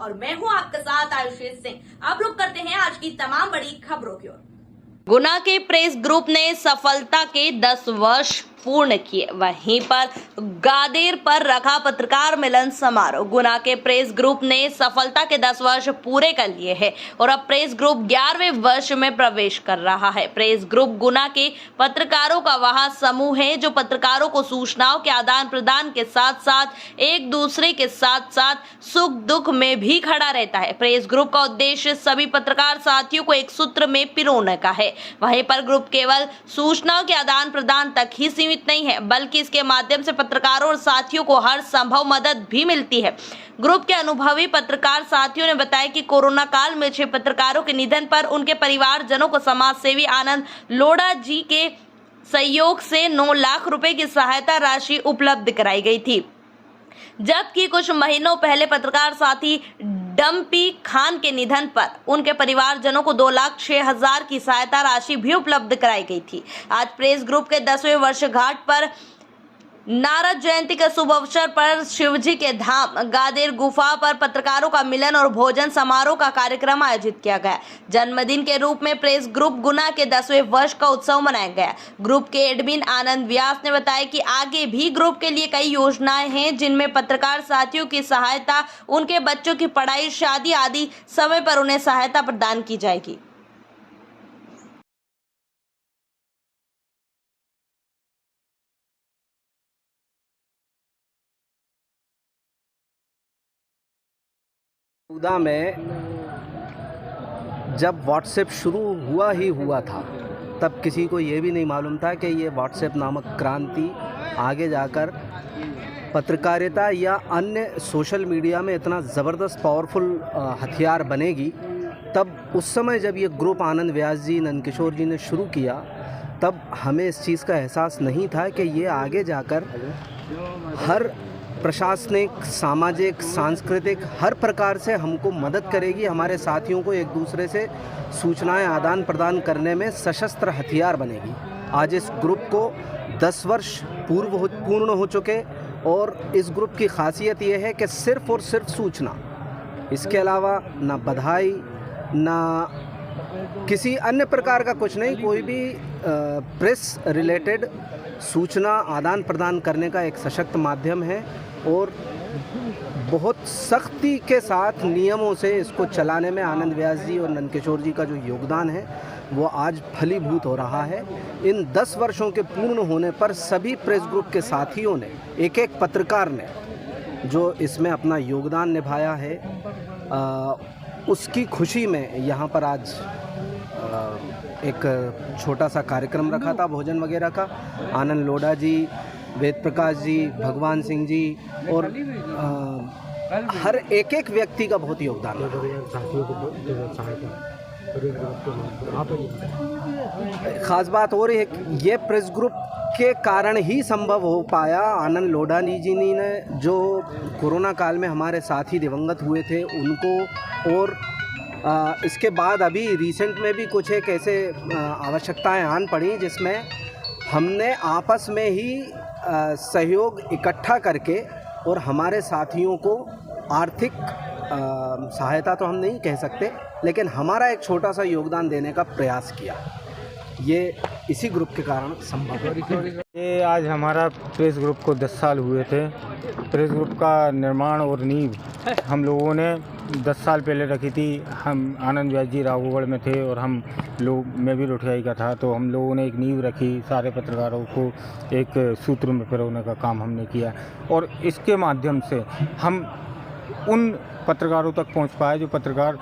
और मैं हूं आपके साथ आयुषी सिंह। अब रुक करते हैं आज की तमाम बड़ी खबरों की ओर। गुना के प्रेस ग्रुप ने सफलता के 10 वर्ष पूर्ण किए। वहीं पर गादेर पर रखा पत्रकार मिलन समारोह। गुना के प्रेस ग्रुप ने सफलता के 10 वर्ष पूरे कर लिए हैं और अब प्रेस ग्रुप 11वें वर्ष में प्रवेश कर रहा है। प्रेस ग्रुप गुना के पत्रकारों का वह समूह है जो पत्रकारों को सूचनाओं के आदान प्रदान के साथ साथ एक दूसरे के साथ साथ सुख दुख में भी खड़ा रहता है। प्रेस ग्रुप का उद्देश्य सभी पत्रकार साथियों को एक सूत्र में पिरोने का है। वहीं पर ग्रुप केवल सूचनाओं के आदान प्रदान तक ही सीमित नहीं है, बल्कि इसके माध्यम से पत्रकारों और साथियों को हर संभव मदद भी मिलती है। ग्रुप के अनुभवी पत्रकार साथियों ने बताया कि कोरोना काल में 6 पत्रकारों के निधन पर उनके परिवारजनों को समाज सेवी आनंद लोढ़ा जी के सहयोग से 9 लाख रुपए की सहायता राशि उपलब्ध कराई गई थी, जबकि कुछ महीनों पहले पत्रकार साथी डम्पी खान के निधन पर उनके परिवारजनों को 2,06,000 की सहायता राशि भी उपलब्ध कराई गई थी। आज प्रेस ग्रुप के 10वें वर्षगांठ पर नारद जयंती के शुभ अवसर पर शिवजी के धाम गादेर गुफा पर पत्रकारों का मिलन और भोजन समारोह का कार्यक्रम आयोजित किया गया। जन्मदिन के रूप में प्रेस ग्रुप गुना के 10वें वर्ष का उत्सव मनाया गया। ग्रुप के एडमिन आनंद व्यास ने बताया कि आगे भी ग्रुप के लिए कई योजनाएं हैं, जिनमें पत्रकार साथियों की सहायता, उनके बच्चों की पढ़ाई, शादी आदि समय पर उन्हें सहायता प्रदान की जाएगी। चौदह में जब व्हाट्सएप शुरू हुआ था, तब किसी को ये भी नहीं मालूम था कि ये व्हाट्सएप नामक क्रांति आगे जाकर पत्रकारिता या अन्य सोशल मीडिया में इतना ज़बरदस्त पावरफुल हथियार बनेगी। तब उस समय जब ये ग्रुप आनंद व्यास जी, नंदकिशोर जी ने शुरू किया, तब हमें इस चीज़ का एहसास नहीं था कि ये आगे जाकर हर प्रशासनिक, सामाजिक, सांस्कृतिक हर प्रकार से हमको मदद करेगी, हमारे साथियों को एक दूसरे से सूचनाएं आदान प्रदान करने में सशस्त्र हथियार बनेगी। आज इस ग्रुप को 10 वर्ष पूर्ण हो चुके और इस ग्रुप की खासियत ये है कि सिर्फ़ और सिर्फ सूचना, इसके अलावा ना बधाई ना किसी अन्य प्रकार का कुछ नहीं, कोई भी प्रेस रिलेटेड सूचना आदान प्रदान करने का एक सशक्त माध्यम है और बहुत सख्ती के साथ नियमों से इसको चलाने में आनंद व्यास जी और नंदकिशोर जी का जो योगदान है वो आज फलीभूत हो रहा है। इन 10 वर्षों के पूर्ण होने पर सभी प्रेस ग्रुप के साथियों ने, एक पत्रकार ने जो इसमें अपना योगदान निभाया है, उसकी खुशी में यहाँ पर आज एक छोटा सा कार्यक्रम रखा था भोजन वगैरह का। आनंद लोढ़ा जी, वेद प्रकाश जी, भगवान सिंह जी और हर एक व्यक्ति का बहुत योगदान है। ख़ास बात हो रही है कि ये प्रेस ग्रुप के कारण ही संभव हो पाया। आनंद लोढ़ा जी ने जो कोरोना काल में हमारे साथी दिवंगत हुए थे उनको, और इसके बाद अभी रिसेंट में भी कुछ एक ऐसे आवश्यकताएं आन पड़ी जिसमें हमने आपस में ही सहयोग इकट्ठा करके और हमारे साथियों को आर्थिक सहायता तो हम नहीं कह सकते, लेकिन हमारा एक छोटा सा योगदान देने का प्रयास किया। ये इसी ग्रुप के कारण संभव है। ये आज हमारा प्रेस ग्रुप को 10 साल हुए थे। प्रेस ग्रुप का निर्माण और नींव हम लोगों ने 10 साल पहले रखी थी। हम आनंद व्यास जी राघोगढ़ में थे और हम लोग, मैं भी रोटियाई का था, तो हम लोगों ने एक नींव रखी, सारे पत्रकारों को एक सूत्र में पिरोने का काम हमने किया और इसके माध्यम से हम उन पत्रकारों तक पहुंच पाए जो पत्रकार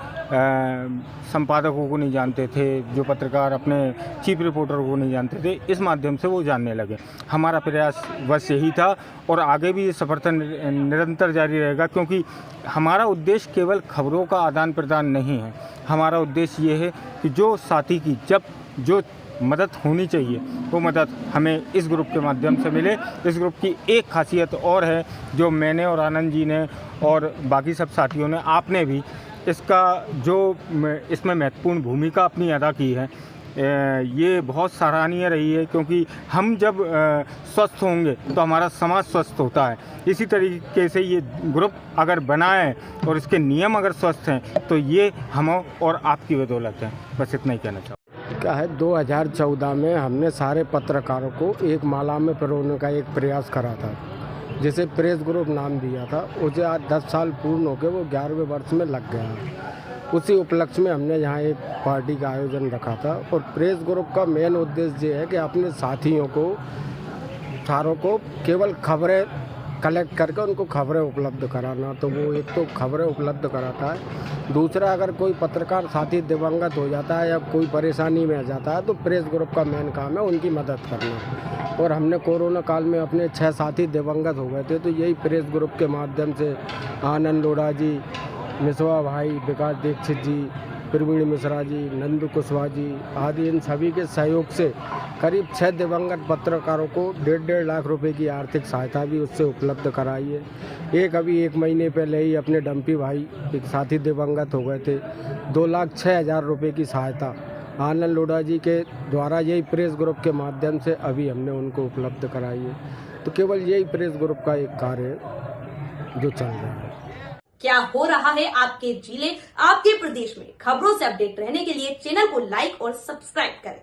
संपादकों को नहीं जानते थे, जो पत्रकार अपने चीफ रिपोर्टर को नहीं जानते थे। इस माध्यम से वो जानने लगे। हमारा प्रयास बस यही था और आगे भी ये सफर निरंतर जारी रहेगा, क्योंकि हमारा उद्देश्य केवल खबरों का आदान प्रदान नहीं है। हमारा उद्देश्य ये है कि जो साथी की जब जो मदद होनी चाहिए वो मदद हमें इस ग्रुप के माध्यम से मिले। इस ग्रुप की एक खासियत और है जो मैंने और आनंद जी ने और बाकी सब साथियों ने, आपने भी इसका जो इसमें महत्वपूर्ण भूमिका अपनी अदा की है ये बहुत सराहनीय रही है, क्योंकि हम जब स्वस्थ होंगे तो हमारा समाज स्वस्थ होता है। इसी तरीके से ये ग्रुप अगर बना है और इसके नियम अगर स्वस्थ हैं तो ये हम और आपकी बदौलत है। बस इतना ही कहना चाहूँ। क्या है, 2014 में हमने सारे पत्रकारों को एक माला में पिरोने का एक प्रयास करा था, जिसे प्रेस ग्रुप नाम दिया था। उसे आज 10 साल पूर्ण होकर वो 11वें वर्ष में लग गया। उसी उपलक्ष्य में हमने यहाँ एक पार्टी का आयोजन रखा था। और प्रेस ग्रुप का मेन उद्देश्य ये है कि अपने साथियों को सारों को केवल खबरें कलेक्ट करके उनको खबरें उपलब्ध कराना। तो वो एक तो खबरें उपलब्ध कराता है, दूसरा अगर कोई पत्रकार साथी दिवंगत हो जाता है या कोई परेशानी में आ जाता है तो प्रेस ग्रुप का मेन काम है उनकी मदद करना। और हमने कोरोना काल में अपने 6 साथी दिवंगत हो गए थे, तो यही प्रेस ग्रुप के माध्यम से आनंद लोढ़ा जी, मिसवा भाई, विकास दीक्षित जी, प्रवीण मिश्रा जी, नंदू कुशवाहा जी आदि, इन सभी के सहयोग से करीब 6 दिवंगत पत्रकारों को 1.5 लाख रुपए की आर्थिक सहायता भी उससे उपलब्ध कराई है। अभी 1 महीने पहले ही अपने डम्पी भाई एक साथी दिवंगत हो गए थे, 2,06,000 रुपये की सहायता आनंद लोढ़ा जी के द्वारा यही प्रेस ग्रुप के माध्यम से अभी हमने उनको उपलब्ध कराई है। तो केवल यही प्रेस ग्रुप का एक कार्य है जो चल रहा है। क्या हो रहा है आपके जिले, आपके प्रदेश में? खबरों से अपडेट रहने के लिए चैनल को लाइक और सब्सक्राइब करें।